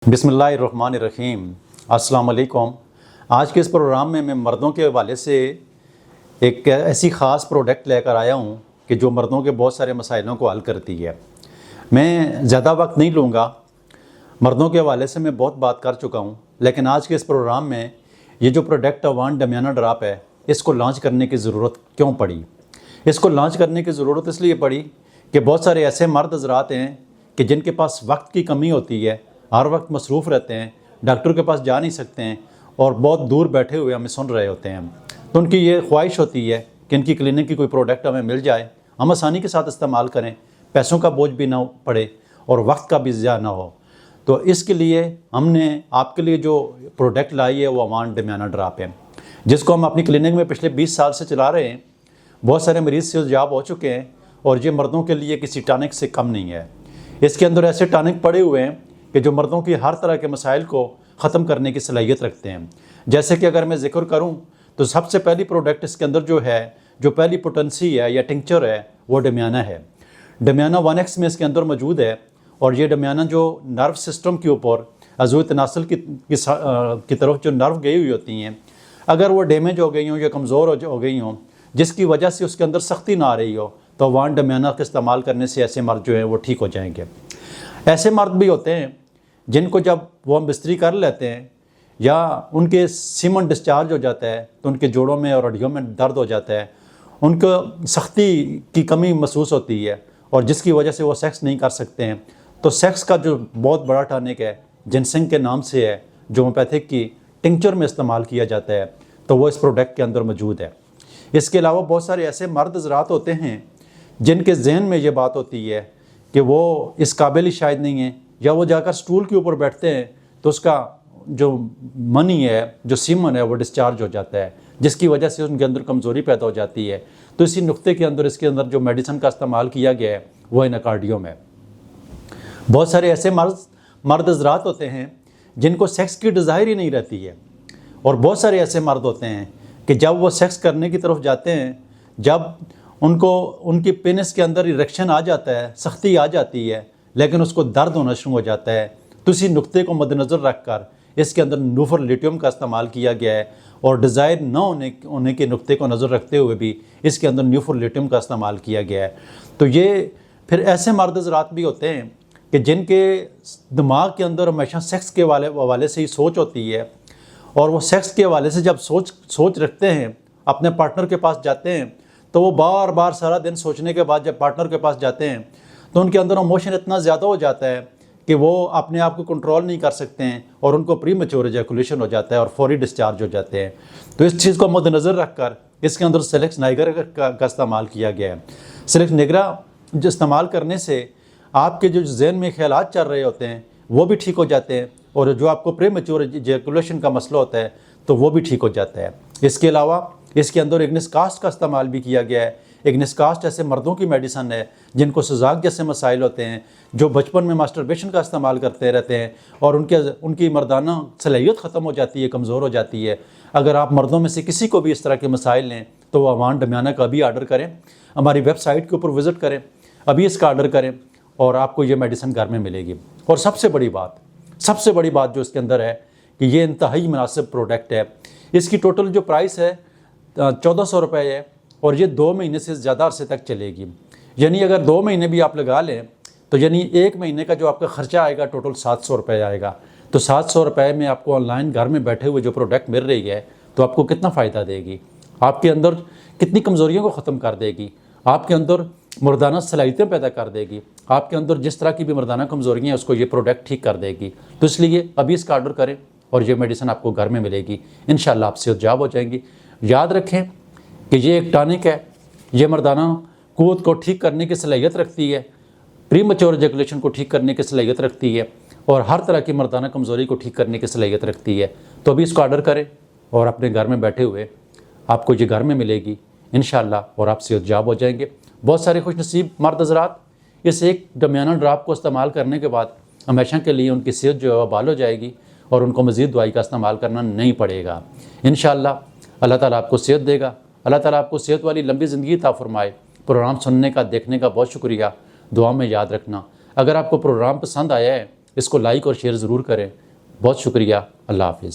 बिस्मिल्लाहिर्रहमानिर्रहीम। अस्सलाम वालेकुम। आज के इस प्रोग्राम में मैं मर्दों के हवाले से एक ऐसी ख़ास प्रोडक्ट लेकर आया हूँ कि जो मर्दों के बहुत सारे मसाइलों को हल करती है। मैं ज़्यादा वक्त नहीं लूँगा, मर्दों के हवाले से मैं बहुत बात कर चुका हूँ, लेकिन आज के इस प्रोग्राम में ये जो प्रोडक्ट अवान डमियाना ड्रॉप है, इसको लॉन्च करने की ज़रूरत क्यों पड़ी। इसको लॉन्च करने की ज़रूरत इसलिए पड़ी कि बहुत सारे ऐसे मर्द हज़रात हैं कि जिनके पास वक्त की कमी होती है, हर वक्त मसरूफ़ रहते हैं, डॉक्टर के पास जा नहीं सकते हैं और बहुत दूर बैठे हुए हमें सुन रहे होते हैं। तो उनकी ये ख्वाहिश होती है कि इनकी क्लिनिक की कोई प्रोडक्ट हमें मिल जाए, हम आसानी के साथ इस्तेमाल करें, पैसों का बोझ भी ना पड़े और वक्त का भी ज़्यादा ना हो। तो इसके लिए हमने आपके लिए जो प्रोडक्ट लाई है वो अवान डमियाना ड्रॉप है, जिसको हम अपनी क्लिनिक में पिछले 20 साल से चला रहे हैं। बहुत सारे मरीज़ से जाब हो चुके हैं और ये मर्दों के लिए किसी टॉनिक से कम नहीं है। इसके अंदर ऐसे टॉनिक पड़े हुए हैं कि जो मर्दों की हर तरह के मसाइल को ख़त्म करने की सलाहियत रखते हैं। जैसे कि अगर मैं ज़िक्र करूं तो सबसे पहली प्रोडक्ट इसके अंदर जो पहली पोटेंसी है या टिंक्चर है वो डमियाना है। डमियाना 1X में इसके अंदर मौजूद है और ये डमियाना जो नर्व सिस्टम के ऊपर अज़ू तनासल की तरफ जो नर्व गई हुई होती हैं, अगर वो डैमेज हो गई हों या कमज़ोर हो गई हों, जिसकी वजह से उसके अंदर सख्ती ना आ रही हो, तो अवान डमियाना का इस्तेमाल करने से ऐसे मर्द जो हैं वो ठीक हो जाएंगे। ऐसे मर्द भी होते हैं जिनको जब वो हम बिस्तरी कर लेते हैं या उनके सीमन डिस्चार्ज हो जाता है तो उनके जोड़ों में और हड्डियों में दर्द हो जाता है, उनको सख्ती की कमी महसूस होती है और जिसकी वजह से वो सेक्स नहीं कर सकते हैं। तो सेक्स का जो बहुत बड़ा टॉनिक है, जिनसिंग के नाम से है, जो होम्योपैथिक की टिंक्चर में इस्तेमाल किया जाता है, तो वो इस प्रोडक्ट के अंदर मौजूद है। इसके अलावा बहुत सारे ऐसे मर्द हज़रात होते हैं जिनके जहन में ये बात होती है कि वो इस काबिल ही शायद नहीं है, या वो जाकर स्टूल के ऊपर बैठते हैं तो उसका जो मनी है, जो सीमन है, वो डिस्चार्ज हो जाता है, जिसकी वजह से उनके अंदर कमज़ोरी पैदा हो जाती है। तो इसी नुक्ते के अंदर इसके अंदर जो मेडिसिन का इस्तेमाल किया गया है वो एनाकार्डियम है। बहुत सारे ऐसे मर्द हज़रात होते हैं जिनको सेक्स की डिज़ायर ही नहीं रहती है, और बहुत सारे ऐसे मर्द होते हैं कि जब वो सेक्स करने की तरफ जाते हैं, जब उनकी पेनिस के अंदर इरेक्शन आ जाता है, सख्ती आ जाती है, लेकिन उसको दर्द होना शुरू हो जाता है। तो इसी नुक्ते को मद्देनज़र रख कर इसके अंदर न्यूफरलिटियम का इस्तेमाल किया गया है, और डिज़ायर न होने के नुक्ते को नज़र रखते हुए भी इसके अंदर न्यूफरलिटियम का इस्तेमाल किया गया है। तो ये फिर ऐसे मर्द हज़रात भी होते हैं कि जिनके दिमाग के अंदर हमेशा सेक्स के हवाले से ही सोच होती है, और वो सेक्स के हवाले से जब सोच रखते हैं, अपने पार्टनर के पास जाते हैं, तो वो बार बार सारा दिन सोचने के बाद जब पार्टनर के पास जाते हैं तो उनके अंदर इमोशन इतना ज़्यादा हो जाता है कि वो अपने आप को कंट्रोल नहीं कर सकते हैं और उनको प्रीमेच्योर एजैकुलेशन हो जाता है और फौरी डिस्चार्ज हो जाते हैं। तो इस चीज़ को मद्देनज़र रखकर इसके अंदर सेलेक्स नाइग्रा का इस्तेमाल किया गया है। सेलेक्स नाइग्रा जो इस्तेमाल करने से आपके जो जहन में ख्यालात चल रहे होते हैं वो भी ठीक हो जाते हैं, और जो आपको प्रीमेच्योर एजैकुलेशन का मसला होता है तो वो भी ठीक हो जाता है। इसके अलावा इसके अंदर इग्निस कास्ट का इस्तेमाल भी किया गया है। इग्निस कास्ट ऐसे मर्दों की मेडिसन है जिनको सजाक जैसे मसाइल होते हैं, जो बचपन में मास्टरबेशन का इस्तेमाल करते रहते हैं और उनकी मर्दाना सलाहियत ख़त्म हो जाती है, कमज़ोर हो जाती है। अगर आप मर्दों में से किसी को भी इस तरह के मसाइल लें तो वो अवान डमियाना का भी आर्डर करें, हमारी वेबसाइट के ऊपर विज़िट करें, अभी इसका आर्डर करें और आपको ये मेडिसिन घर में मिलेगी। और सबसे बड़ी बात जो इसके अंदर है कि ये इंतहाई मुनासिब प्रोडक्ट है। इसकी टोटल जो प्राइस है 1400 रुपये है, और ये 2 महीने से ज़्यादा अरसे तक चलेगी। यानी अगर 2 महीने भी आप लगा लें तो यानी 1 महीने का जो आपका ख़र्चा आएगा टोटल 700 रुपये आएगा। तो 700 रुपये में आपको ऑनलाइन घर में बैठे हुए जो प्रोडक्ट मिल रही है तो आपको कितना फ़ायदा देगी, आपके अंदर कितनी कमज़ोरियों को ख़त्म कर देगी, आपके अंदर मर्दाना सलाहियतें पैदा कर देगी, आपके अंदर जिस तरह की भी मर्दाना कमज़ोरियाँ हैं उसको ये प्रोडक्ट ठीक कर देगी। तो इसलिए अभी इसका आर्डर करें और ये मेडिसिन आपको घर में मिलेगी। इंशाल्लाह आप सेहतयाब हो जाएंगी। याद रखें कि ये एक टॉनिक है, ये मर्दाना क़ुव्वत को ठीक करने की सलाहियत रखती है, प्रीमेच्योर एजैकुलेशन को ठीक करने की सलाहियत रखती है, और हर तरह की मर्दाना कमज़ोरी को ठीक करने की सलाहियत रखती है। तो अभी इसको आर्डर करें और अपने घर में बैठे हुए आपको ये घर में मिलेगी इंशाल्लाह, और आप सेहतयाब हो जाएंगे। बहुत सारे खुशनसीब मर्द हज़रात इस एक डमियाना ड्रॉप को इस्तेमाल करने के बाद हमेशा के लिए उनकी सेहत जो है बहाल हो जाएगी और उनको मज़ीद दवाई का इस्तेमाल करना नहीं पड़ेगा। इंशाल्लाह अल्लाह ताला आपको सेहत देगा। अल्लाह ताला आपको सेहत वाली लंबी ज़िंदगी अता फ़रमाए। प्रोग्राम सुनने का, देखने का बहुत शुक्रिया। दुआ में याद रखना। अगर आपको प्रोग्राम पसंद आया है इसको लाइक और शेयर ज़रूर करें। बहुत शुक्रिया। अल्लाह हाफ़िज़।